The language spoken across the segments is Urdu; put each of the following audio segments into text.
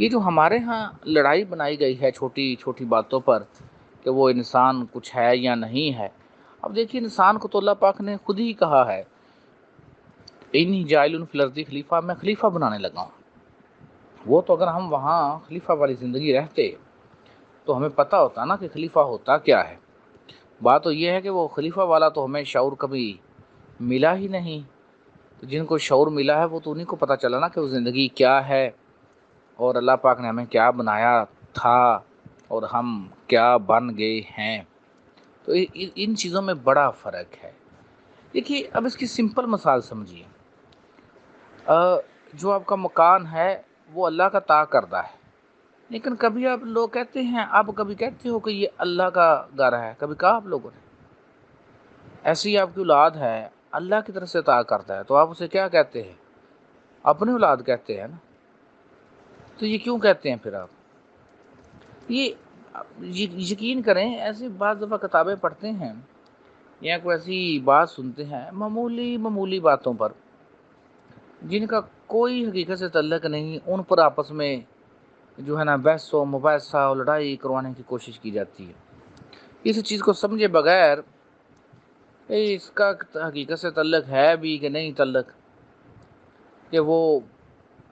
یہ جو ہمارے ہاں لڑائی بنائی گئی ہے چھوٹی چھوٹی باتوں پر کہ وہ انسان کچھ ہے یا نہیں ہے، اب دیکھیے انسان کو تو اللہ پاک نے خود ہی کہا ہے انی جاعل فی الارض خلیفہ، میں خلیفہ بنانے لگا ہوں۔ وہ تو اگر ہم وہاں خلیفہ والی زندگی رہتے تو ہمیں پتہ ہوتا نا کہ خلیفہ ہوتا کیا ہے۔ بات تو یہ ہے کہ وہ خلیفہ والا تو ہمیں شعور کبھی ملا ہی نہیں، تو جن کو شعور ملا ہے وہ تو انہیں کو پتہ چلا نا کہ وہ زندگی کیا ہے اور اللہ پاک نے ہمیں کیا بنایا تھا اور ہم کیا بن گئے ہیں۔ تو ان چیزوں میں بڑا فرق ہے۔ دیکھیے اب اس کی سمپل مثال سمجھیے، جو آپ کا مکان ہے وہ اللہ کا عطا کردہ ہے، لیکن کبھی آپ لوگ کہتے ہیں، آپ کبھی کہتے ہو کہ یہ اللہ کا گھر ہے؟ کبھی کہا آپ لوگوں نے؟ ایسی آپ کی اولاد ہے اللہ کی طرف سے عطا کرتا ہے تو آپ اسے کیا کہتے ہیں؟ اپنی اولاد کہتے ہیں نا۔ تو یہ کیوں کہتے ہیں پھر آپ؟ یہ یقین کریں، ایسی بعض دفعہ کتابیں پڑھتے ہیں یا کوئی ایسی بات سنتے ہیں معمولی باتوں پر جن کا کوئی حقیقت سے تعلق نہیں، ان پر آپس میں جو ہے نا بحث و مباحثہ اور لڑائی کروانے کی کوشش کی جاتی ہے، اس چیز کو سمجھے بغیر اس کا حقیقت سے تعلق ہے بھی کہ نہیں تعلق، کہ وہ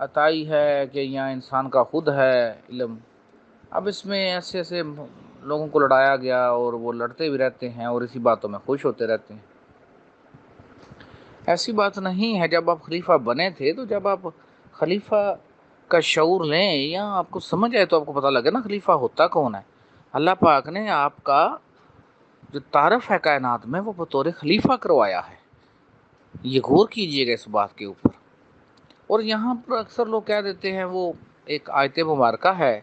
عطائی ہے کہ یا انسان کا خود ہے علم۔ اب اس میں ایسے ایسے لوگوں کو لڑایا گیا اور وہ لڑتے بھی رہتے ہیں اور اسی باتوں میں خوش ہوتے رہتے ہیں۔ ایسی بات نہیں ہے۔ جب آپ خلیفہ بنے تھے تو جب آپ خلیفہ کا شعور لیں یا آپ کو سمجھ آئے تو آپ کو پتہ لگے نا خلیفہ ہوتا کون ہے۔ اللہ پاک نے آپ کا جو تعارف ہے کائنات میں وہ بطور خلیفہ کروایا ہے، یہ غور کیجئے گا اس بات کے اوپر۔ اور یہاں پر اکثر لوگ کہہ دیتے ہیں وہ ایک آیت مبارکہ ہے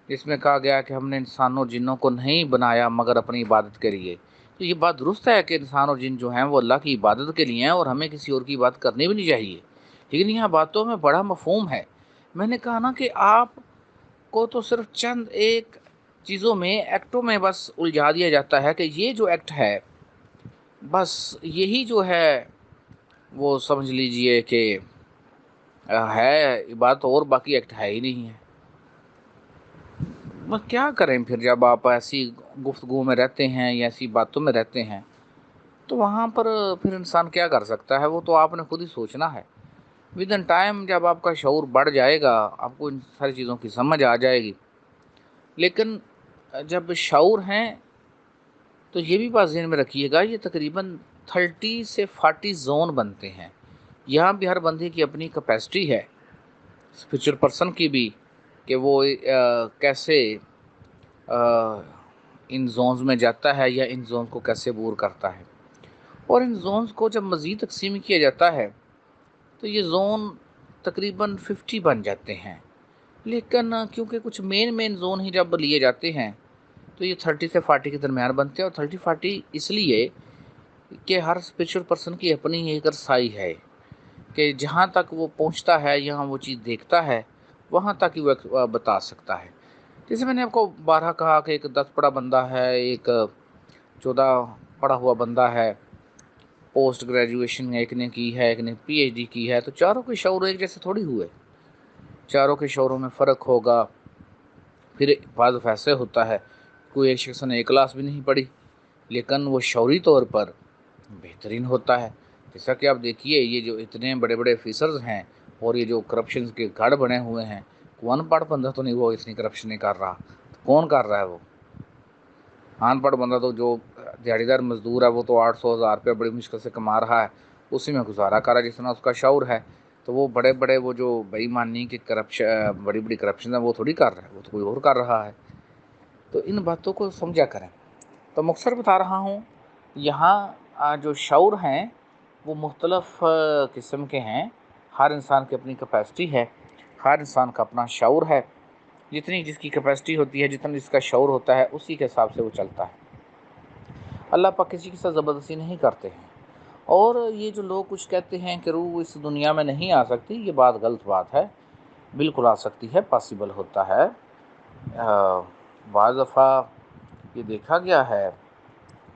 جس میں کہا گیا کہ ہم نے انسانوں اور جنوں کو نہیں بنایا مگر اپنی عبادت کے لیے۔ تو یہ بات درست ہے کہ انسان اور جن جو ہیں وہ اللہ کی عبادت کے لیے ہیں اور ہمیں کسی اور کی عبادت کرنی بھی نہیں چاہیے، لیکن یہاں باتوں میں بڑا مفہوم ہے۔ میں نے کہا نا کہ آپ کو تو صرف چند ایک چیزوں میں ایکٹوں میں بس الجھا دیا جاتا ہے کہ یہ جو ایکٹ ہے بس یہی جو ہے وہ سمجھ لیجئے کہ ہے عبادت، اور باقی ایکٹ ہے ہی نہیں ہے۔ بس کیا کریں پھر جب آپ ایسی گفتگو میں رہتے ہیں یا ایسی باتوں میں رہتے ہیں تو وہاں پر پھر انسان کیا کر سکتا ہے؟ وہ تو آپ نے خود ہی سوچنا ہے۔ ود ان ٹائم جب آپ کا شعور بڑھ جائے گا آپ کو ان ساری چیزوں کی سمجھ آ جائے گی، لیکن جب شعور ہیں تو یہ بھی بات ذہن میں رکھیے گا، یہ تقریباً 30 سے 40 زون بنتے ہیں۔ یہاں بھی ہر بندے کی اپنی کیپیسٹی ہے، اسپریچول پرسن کی بھی، کہ وہ کیسے ان زونز میں جاتا ہے یا ان زونز کو کیسے عبور کرتا ہے۔ اور ان زونز کو جب مزید تقسیم کیا جاتا ہے تو یہ زون تقریباً 50 بن جاتے ہیں، لیکن کیونکہ کچھ مین زون ہی جب لیے جاتے ہیں تو یہ 30 سے 40 کے درمیان بنتے ہیں۔ اور 30-40 اس لیے کہ ہر اسپریچول پرسن کی اپنی ایک رسائی ہے کہ جہاں تک وہ پہنچتا ہے یہاں وہ چیز دیکھتا ہے وہاں تک ہی وہ بتا سکتا ہے۔ جیسے میں نے آپ کو بارہا کہا کہ ایک 10 پڑھا بندہ ہے، ایک 14 پڑھا ہوا بندہ ہے، پوسٹ گریجویشن ایک نے کی ہے، ایک نے پی ایچ ڈی کی ہے، تو چاروں کے شعور ایک جیسے تھوڑی ہوئے، چاروں کے شعوروں میں فرق ہوگا۔ پھر بعض ایسے ہوتا ہے کوئی ایک شخص نے ایک کلاس بھی نہیں پڑھی لیکن وہ شعوری طور پر بہترین ہوتا ہے۔ جیسا کہ آپ دیکھیے یہ جو اتنے بڑے بڑے آفیسرز ہیں اور یہ جو کرپشن کے گڑھ بنے ہوئے ہیں، ان پڑھ بندہ تو نہیں وہ اتنی کرپشن نہیں کر رہا، کون کر رہا ہے؟ وہ ان پڑھ بندہ تو جو دیہڑی دار مزدور ہے وہ تو 800,000 روپے بڑی مشکل سے کما رہا ہے، اسی میں گزارا کر رہا ہے جس طرح اس کا شعور ہے۔ تو وہ بڑے بڑے وہ جو بے ایمانی کے کرپشن بڑی بڑی کرپشن ہے وہ تھوڑی کر رہا ہے، وہ تو کوئی اور کر رہا ہے۔ تو ان باتوں کو سمجھا کریں۔ تو مختصر بتا رہا ہوں، یہاں جو شعور ہیں وہ مختلف قسم کے ہیں، ہر انسان کی اپنی کیپیسٹی ہے، ہر انسان کا اپنا شعور ہے، جتنی جس کی کیپیسٹی ہوتی ہے، جتنا جس کا شعور ہوتا ہے اسی کے حساب سے وہ چلتا ہے۔ اللہ پاک کسی کے ساتھ زبردستی نہیں کرتے ہیں۔ اور یہ جو لوگ کچھ کہتے ہیں کہ روح اس دنیا میں نہیں آ سکتی، یہ بات غلط بات ہے، بالکل آ سکتی ہے، پاسبل ہوتا ہے۔ بعض دفعہ یہ دیکھا گیا ہے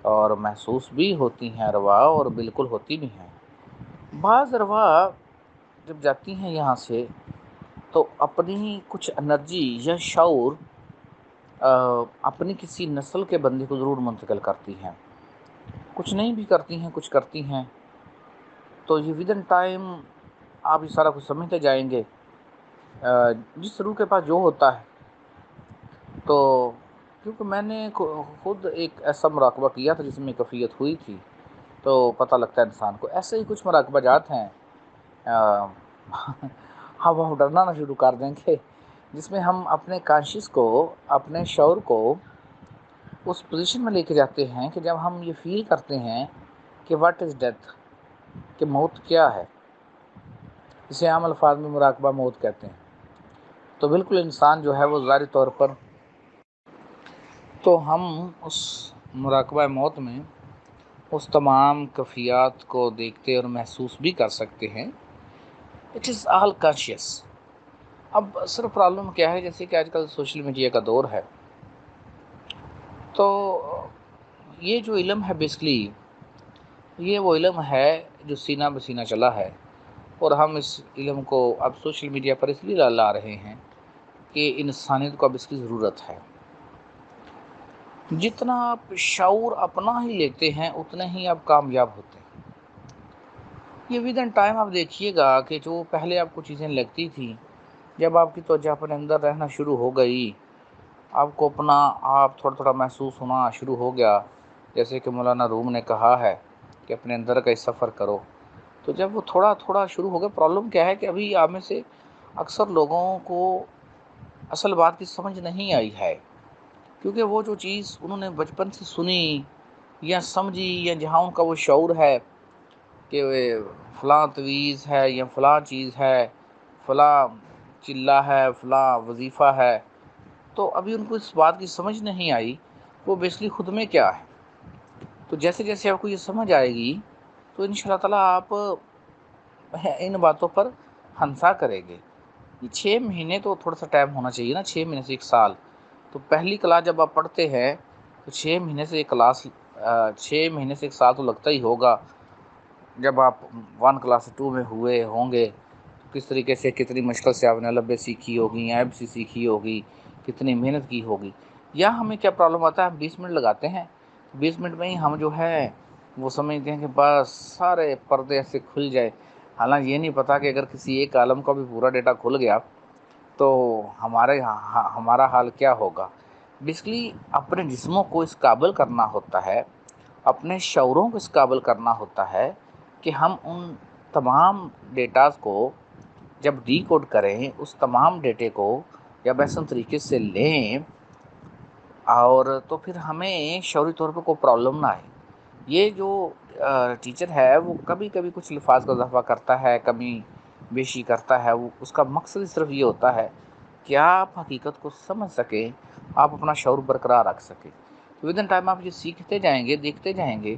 اور محسوس بھی ہوتی ہیں ارواح، اور بالکل ہوتی بھی ہیں۔ بعض ارواح جب جاتی ہیں یہاں سے تو اپنی کچھ انرجی یا شعور اپنی کسی نسل کے بندے کو ضرور منتقل کرتی ہیں، کچھ نہیں بھی کرتی ہیں، کچھ کرتی ہیں، تو یہ ود ان ٹائم آپ یہ سارا کچھ سمجھتے جائیں گے۔ جس روح کے پاس جو ہوتا ہے، تو کیونکہ میں نے خود ایک ایسا مراقبہ کیا تھا جس میں کیفیت ہوئی تھی، تو پتہ لگتا ہے انسان کو۔ ایسے ہی کچھ مراقبہ جات ہیں، اب ہم ڈرنا نہ شروع کر دیں گے، جس میں ہم اپنے کانشیس کو، اپنے شعور کو اس پوزیشن میں لے کے جاتے ہیں کہ جب ہم یہ فیل کرتے ہیں کہ واٹ از ڈیتھ، کہ موت کیا ہے، اسے عام الفاظ میں مراقبہ موت کہتے ہیں۔ تو بالکل انسان جو ہے وہ ظاہری طور پر، تو ہم اس مراقبہ موت میں اس تمام کیفیات کو دیکھتے اور محسوس بھی کر سکتے ہیں۔ It is all conscious. اب صرف پرابلم کیا ہے، جیسے کہ آج کل سوشل میڈیا کا دور ہے، تو یہ جو علم ہے بیسکلی یہ وہ علم ہے جو سینہ بسینہ چلا ہے، اور ہم اس علم کو اب سوشل میڈیا پر اس لیے لا رہے ہیں کہ انسانیت کو اب اس کی ضرورت ہے۔ جتنا آپ شعور اپنا ہی لیتے ہیں اتنے ہی آپ کامیاب ہوتے ہیں۔ یہ ود ان ٹائم آپ دیکھیے گا کہ جو پہلے آپ کو چیزیں لگتی تھیں، جب آپ کی توجہ اپنے اندر رہنا شروع ہو گئی، آپ کو اپنا آپ تھوڑا تھوڑا محسوس ہونا شروع ہو گیا، جیسے کہ مولانا روم نے کہا ہے کہ اپنے اندر کا سفر کرو، تو جب وہ تھوڑا تھوڑا شروع ہو گیا، پرابلم کیا ہے کہ ابھی آپ میں سے اکثر لوگوں کو اصل بات کی سمجھ نہیں آئی ہے، کیونکہ وہ جو چیز انہوں نے بچپن سے سنی یا سمجھی، یا جہاں ان کا وہ شعور ہے کہ فلاں تویز ہے یا فلاں چیز ہے، فلاں چلہ ہے، فلاں وظیفہ ہے، تو ابھی ان کو اس بات کی سمجھ نہیں آئی وہ بیسکلی خود میں کیا ہے۔ تو جیسے جیسے آپ کو یہ سمجھ آئے گی تو ان شاء اللہ تعالیٰ آپ ان باتوں پر ہنسا کریں گے۔ یہ 6 مہینے تو تھوڑا سا ٹائم ہونا چاہیے نا، 6 مہینے سے 1 سال۔ تو پہلی کلاس جب آپ پڑھتے ہیں تو 6 مہینے سے 6 مہینے سے 1 سال تو لگتا ہی ہوگا۔ جب آپ 1 کلاس 2 میں ہوئے ہوں گے تو کس طریقے سے، کتنی مشکل سے آپ نے الب سیکھی ہوگی، ایب سی سیکھی ہوگی، کتنی محنت کی ہوگی۔ یا ہمیں کیا پرابلم آتا ہے، ہم 20 منٹ لگاتے ہیں، 20 منٹ میں ہی ہم جو ہے وہ سمجھتے ہیں کہ بس سارے پردے ایسے کھل جائے۔ حالانکہ یہ نہیں پتا کہ اگر کسی ایک عالم کا بھی پورا ڈیٹا کھل گیا تو ہمارا حال کیا ہوگا۔ بیسکلی اپنے جسموں کو اس قابل کرنا ہوتا ہے، اپنے شعوروں کو اس قابل کرنا ہوتا ہے کہ ہم ان تمام ڈیٹاز کو جب ڈی کوڈ کریں، اس تمام ڈیٹے کو جب ایسا طریقے سے لیں، اور تو پھر ہمیں شعوری طور پہ کوئی پرابلم نہ آئے۔ یہ جو ٹیچر ہے وہ کبھی کبھی کچھ الفاظ کا اضافہ کرتا ہے، کمی بیشی کرتا ہے، وہ اس کا مقصد صرف یہ ہوتا ہے کہ آپ حقیقت کو سمجھ سکیں، آپ اپنا شعور برقرار رکھ سکیں۔ ود ان ٹائم آپ یہ سیکھتے جائیں گے، دیکھتے جائیں گے،